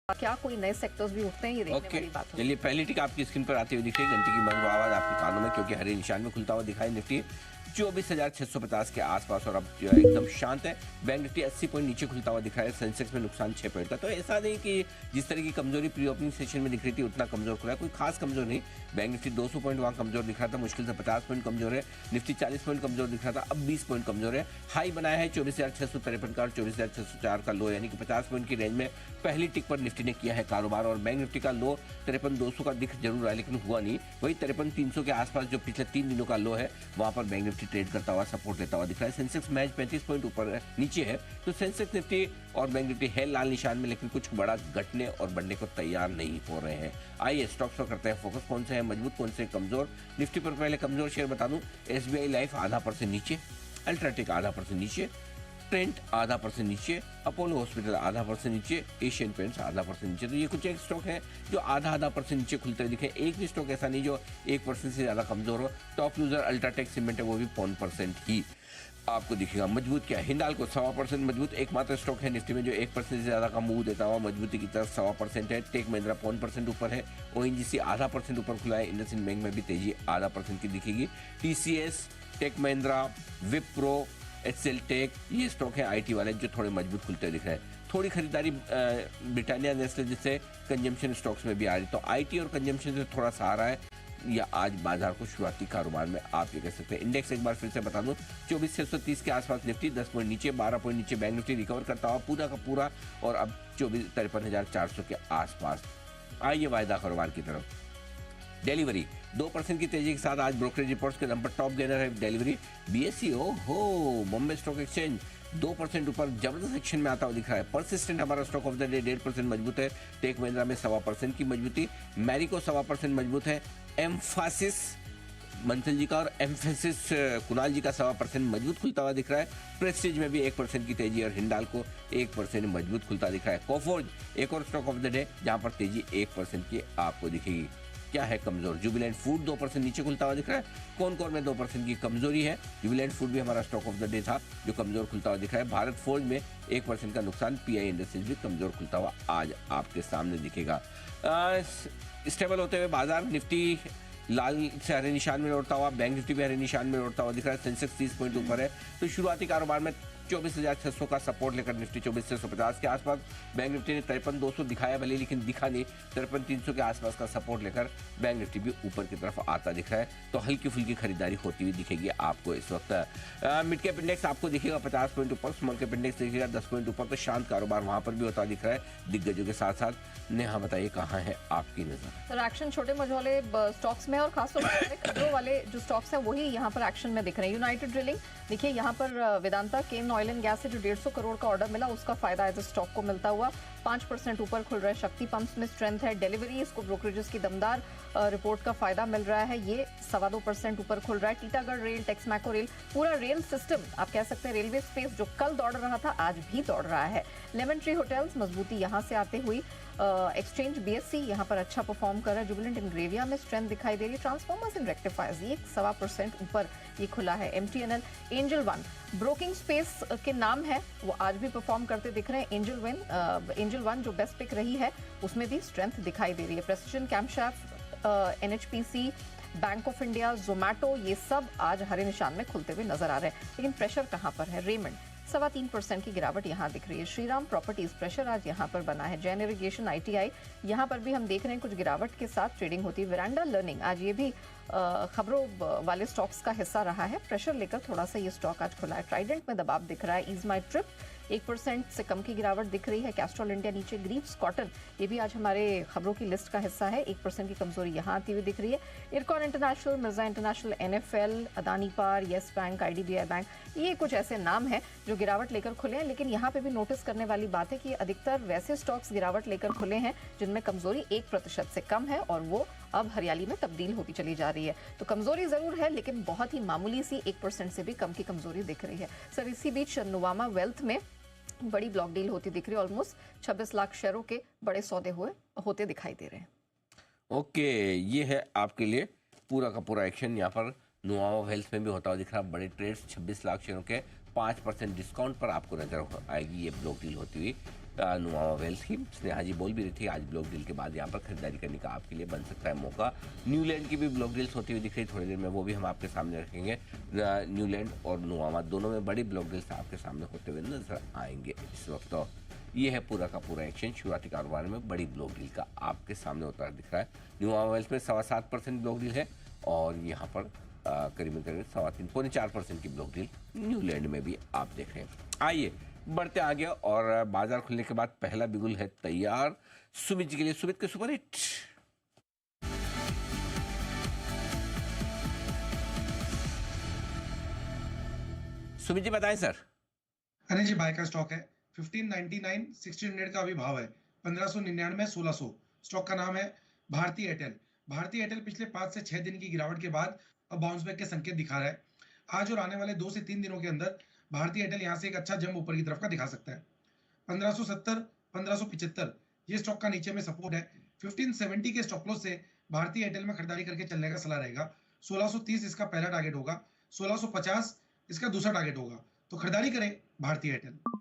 क्या कोई नए सेक्टर्स भी उठते हैं, ये देखने वाली बात होगी। चलिए पहली टिक आपकी स्क्रीन पर आती हुई दिख रही है, घंटी की मधुर आवाज आपके कानों में, क्योंकि हरे निशान में खुलता हुआ दिखाई निफ्टी 24,650 के आसपास और अब जो है एकदम शांत है। बैंक निफ्टी 80 पॉइंट नीचे खुलता हुआ दिख रहा है, सेंसेक्स में नुकसान 6 पॉइंट का। तो ऐसा नहीं कि जिस तरह की कमजोरी प्री ओपनिंग सेशन में दिख रही थी उतना कमजोर खुला है, कोई खास कमजोर नहीं। बैंक निफ्टी 200 पॉइंट वहाँ कमजोर दिख रहा था, मुश्किल से 50 पॉइंट कमजोर है। निफ्टी 40 पॉइंट कमजोर दिख रहा था, अब 20 पॉइंट कमजोर है। हाई बनाया है 24,653 का और 24,604 का लो, यानी कि 50 पॉइंट की रेंज में पहली टिक पर निफ्टी ने किया है कारोबार। और बैंक निफ्टी का लो 53,200 का दिख जरूर रहा है लेकिन हुआ नहीं। वही 53,300 के आसपास जो पिछले 3 दिनों का लो है वहां पर बैंक निफ्टी ट्रेड करता हुआ सपोर्ट लेता हुआ दिख रहा है। सेंसेक्स मैच 35 पॉइंट ऊपर नीचे है, तो सेंसेक्स निफ्टी और बैंक निफ्टी है लाल निशान में, लेकिन कुछ बड़ा घटने और बढ़ने को तैयार नहीं हो रहे हैं। आइए स्टॉक्स पर करते हैं फोकस, कौन से हैं मजबूत कौन से कमजोर। निफ्टी पर पहले कमजोर शेयर बता दूं, एसबीआई लाइफ ½ % नीचे, अल्ट्राटेक ½ % नीचे, ट्रेंट ½ % नीचे, अपोलो हॉस्पिटल ½ % नीचे, एशियन पेंट्स ½ % नीचे। तो ये कुछ एक स्टॉक है जो ½ % नीचे खुलते हुए दिखे। एक भी स्टॉक ऐसा नहीं जो 1% से ज्यादा कमजोर हो। टॉप लूजर अल्ट्राटेक सीमेंट है, वो भी 0.5% ही आपको दिखेगा। मजबूत क्या है, हिंडाल्को 1.25% मजबूत, एकमात्र स्टॉक है निफ्टी में जो 1% से ज्यादा का मूव देता हुआ मजबूती की तरफ 1.25% है। टेक महिंद्रा 0.5% ऊपर है, ओएनजीसी ½% ऊपर खुला है। इंडसइंड बैंक में भी तेजी ½% की दिखेगी। TCS, Tech Mahindra, Wipro, HCL Tech, ये स्टॉक है आईटी वाले जो थोड़े मजबूत खुलते हुए दिख रहे हैं। थोड़ी खरीदारी ब्रिटानिया नेस्ले जैसे कंजम्पशन स्टॉक्स में भी आ रही, तो आईटी और कंजम्पशन से थोड़ा सहारा है या आज बाजार को शुरुआती कारोबार में आप ये कह सकते हैं। इंडेक्स एक बार फिर से बता दूं, 24,630 के आसपास निफ्टी 10 पॉइंट नीचे, 12 पॉइंट नीचे बैंक निफ्टी रिकवर करता हुआ पूरा का पूरा और अब 53,400 के आसपास। आइए वायदा कारोबार की तरफ। डिलीवरी 2% की तेजी के साथ आज ब्रोकरेज रिपोर्ट्स के नंबर टॉप गेनर है डिलीवरी। बीएसई हो बॉम्बे स्टॉक एक्सचेंज 2% ऊपर जबरदस्त एक्शन में आता हुआ दिख रहा है। परसिस्टेंट हमारा स्टॉक ऑफ द डे 1.5% मजबूत है। टेक महिंद्रा में 1.25% की मजबूती, मैरिको 1.25% मजबूत है। एम्फासिस मंथन जी का और एम्फेसिस कुणाल जी का 1.25% मजबूत खुलता हुआ दिख रहा है। प्रेस्टीज में भी 1% की तेजी और हिंडाल्को 1% मजबूत खुलता दिख रहा है। कोफोर्ज एक और स्टॉक ऑफ द डे जहां पर तेजी 1% की आपको दिखेगी। क्या है कमजोर, जुबिलेंट फूड 2% नीचे खुलता हुआ दिख रहा है। कौन कौन में 2% की कमजोरी है, जुबिलेंट फूड भी हमारा स्टॉक ऑफ द डे था जो कमजोर खुलता हुआ दिख रहा है। भारत फोर्ज में 1% का नुकसान, पीआई इंडस्ट्रीज भी कमजोर खुलता हुआ आज आपके सामने दिखेगा। स्टेबल होते हुए बाजार, निफ्टी लाल से हरे निशान में लौटता हुआ, बैंक निफ्टी भी हरे निशान में लौटता हुआ दिख रहा है। सेंसेक्स 30 पॉइंट ऊपर है, तो शुरुआती कारोबार में 24,600 का सपोर्ट लेकर निफ्टी 24,650 के आसपास। बैंक निफ्टी ने 53,200 दिखाया भले लेकिन दिखा नहीं, 53,300 के आसपास का सपोर्ट लेकर बैंक निफ्टी भी ऊपर की तरफ आता दिख रहा है। तो हल्की फुल्की खरीदारी होती हुई दिखेगी आपको इस वक्त। मिड कैप इंडेक्स आपको दिखेगा 50 पॉइंट ऊपर, स्मॉल कैप इंडेक्स दिखेगा 10 पॉइंट ऊपर। तो शांत कारोबार वहां पर भी होता दिख रहा है दिग्गजों के साथ साथ। नेहा बताइए कहाँ है आपकी नजर। सर एक्शन छोटे मझोले स्टॉक्स में और खासतौर पर खबरों वाले जो स्टॉक्स हैं वही यहाँ पर एक्शन में दिख रहे हैं। यूनाइटेड ड्रिलिंग देखिए, यहाँ पर वेदांता केन ऑयल एंड गैस से जो 150 करोड़ का ऑर्डर मिला उसका फायदा एज स्टॉक को मिलता हुआ 5% ऊपर खुल रहा है। शक्ति पंप्स में स्ट्रेंथ है। डिलीवरी, इसको ब्रोकरेजेस की दमदार रिपोर्ट का फायदा मिल रहा है, ये 2.25% ऊपर खुल रहा है। टीटागढ़ रेल, टेक्समैको रेल, पूरा रेल सिस्टम आप कह सकते हैं, रेलवे स्पेस जो कल दौड़ रहा था आज भी दौड़ रहा है। लेमन ट्री होटल्स मजबूती यहाँ से आते हुई। एक्सचेंज बीएससी यहाँ पर अच्छा परफॉर्म कर रहा है। जुबिलेंट इंग्रेविया में स्ट्रेंथ दिखाई दे रही है। ट्रांसफॉर्मर्स एंड रेक्टिफायर्स ये 1.25% ऊपर ये खुला है। MTNL, angel one broking space के नाम है, वो आज भी परफॉर्म करते दिख रहे हैं। एंजल वन जो बेस्ट पिक रही है उसमें भी स्ट्रेंथ दिखाई दे रही है। Precision, camshaft, NHPC, bank of India, Zomato, ये सब आज हरे निशान में खुलते हुए नजर आ रहे हैं। लेकिन प्रेशर कहां पर है, रेमंड 3.25% की गिरावट यहाँ दिख रही है। श्रीराम प्रॉपर्टीज प्रेशर आज यहाँ पर बना है। जैन इरिगेशन, आईटीआई, यहाँ पर भी हम देख रहे हैं कुछ गिरावट के साथ ट्रेडिंग होती है। वेरांडा लर्निंग आज ये भी खबरों वाले स्टॉक्स का हिस्सा रहा है, प्रेशर लेकर थोड़ा सा ये स्टॉक आज खुला है। ट्राइडेंट में दबाव दिख रहा है। ईज माई ट्रिप 1% से कम की गिरावट दिख रही है। कैस्ट्रॉल इंडिया नीचे। ग्रीव्स कॉटन ये भी आज हमारे खबरों की लिस्ट का हिस्सा है, 1% की कमजोरी यहाँ आती हुई दिख रही है। Ircon International, Mirza International, NFL, Adani पार, येस बैंक, आईडीबीआई बैंक, ये कुछ ऐसे नाम हैं जो गिरावट लेकर खुले हैं। लेकिन यहाँ पे भी नोटिस करने वाली बात है कि अधिकतर वैसे स्टॉक्स गिरावट लेकर खुले हैं जिनमें कमजोरी 1% से कम है और वो अब हरियाली में तब्दील होती चली जा रही है। तो कमजोरी जरूर है लेकिन बहुत ही मामूली सी, 1% से भी कम की कमजोरी दिख रही है। सर इसी बीच नुवामा वेल्थ में बड़ी ब्लॉक डील होती दिख रही है। ऑलमोस्ट 26 लाख शेयरों के बड़े सौदे होते दिखाई दे रहे हैं। ओके, ये है आपके लिए पूरा का पूरा एक्शन। यहाँ पर नुआमा वेल्थ में भी होता हुआ दिख रहा है। बड़े ट्रेड्स 26 लाख शेयरों के 5% डिस्काउंट पर आपको नजर आएगी ये ब्लॉक डील होती हुई। नुआमा वेल्थ की। स्नेहा जी बोल भी रही थी आज ब्लॉक डील के बाद यहाँ पर खरीदारी करने का आपके लिए बन सकता है मौका। न्यूलैंड की भी ब्लॉक डील्स होती हुई दिख रही थोड़ी देर में, वो भी हम आपके सामने रखेंगे। न्यूलैंड और नुआमा दोनों में बड़ी ब्लॉक डील्स आपके सामने होते हुए नजर आएंगे इस वक्त। ये है पूरा का पूरा एक्शन शुरुआती कारोबार में बड़ी ब्लॉक डील का आपके सामने होता दिख रहा है। नुआमा वेल्थ में 7.25% ब्लॉक डील है और यहाँ पर करीबन करीब 3.25-4% की ब्लॉक डील न्यूलैंड में भी आप देख रहे हैं। आइए बढ़ते आगे और बाजार खुलने के बाद पहला बिगुल है तैयार सुमित जी के लिए। सुमित के सुपर हिट। सुमित जी बताएं सर। अरे जी बाय का स्टॉक है 1599 1600 का अभी भाव है 1599 1600। स्टॉक का नाम है भारती एयरटेल। भारती एयरटेल पिछले 5 से 6 दिन की गिरावट के बाद अब बाउंस बैक के संकेत दिखा रहा है। आज और आने वाले 2 से 3 दिनों के अंदर भारती एयरटेल यहां से एक अच्छा जंप ऊपर की तरफ का दिखा सकता है। 1570 1575 ये स्टॉक का नीचे में सपोर्ट है। 1570 के स्टॉप लॉस से भारतीय एयरटेल में खरीदारी करके चलने का सलाह रहेगा। 1630 इसका पहला टारगेट होगा, 1650 इसका दूसरा टारगेट होगा, तो खरीदारी करें भारतीय एयरटेल।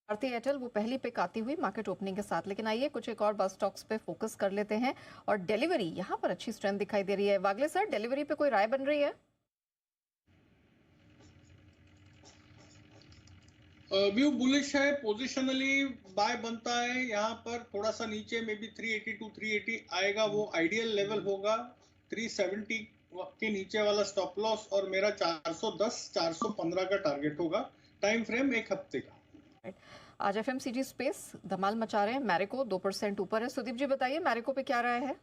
भारतीय एयरटेल वो पहली पिक आती हुई मार्केट ओपनिंग के साथ। लेकिन आइए कुछ एक और बस स्टॉक्स पे फोकस कर लेते हैं और डिलीवरी यहाँ पर अच्छी स्ट्रेंथ दिखाई दे रही है। वागले सर, डिलीवरी पे कोई राय बन रही है? व्यू बुलिश है, पोजिशनली बाय बनता है। यहाँ पर थोड़ा सा नीचे में भी 380 टू 380 आएगा, वो आइडियल लेवल होगा। 370 के नीचे वाला स्टॉप लॉस और मेरा 410 415 का टारगेट होगा। टाइम फ्रेम एक हफ्ते का। आज एफएमसीजी स्पेस धमाल मचा रहे हैं। मैरिको 2% ऊपर है। सुदीप जी बताइए मैरिको पे क्या राय है?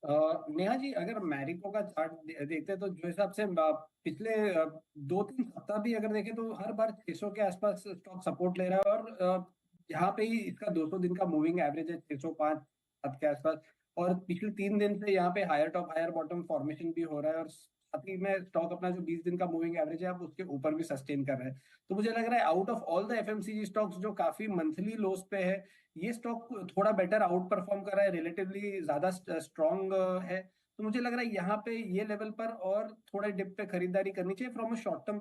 नेहा जी, अगर मैरिको का चार्ट देखते हैं तो जो हिसाब से पिछले 2-3 सप्ताह भी अगर देखें तो हर बार 600 के आसपास स्टॉक सपोर्ट ले रहा है और यहाँ पे ही इसका 200 दिन का मूविंग एवरेज है 605 के आसपास। और पिछले 3 दिन से यहाँ पे higher top higher bottom formation भी हो रहा है और साथ ही में स्टॉक अपना जो 20 दिन का मूविंग एवरेज है आप उसके ऊपर भी सस्टेन कर रहे हैं। तो मुझे लग रहा है out of all the FMCG stocks जो काफी मंथली लोस पे है, ये स्टॉक थोड़ा बेटर आउट परफॉर्म कर रहा है, रिलेटिवली ज्यादा स्ट्रॉन्ग है। तो मुझे लग रहा है यहाँ पे ये लेवल पर और थोड़े डिप पे खरीदारी करनी चाहिए फ्रॉम अ शॉर्ट टर्म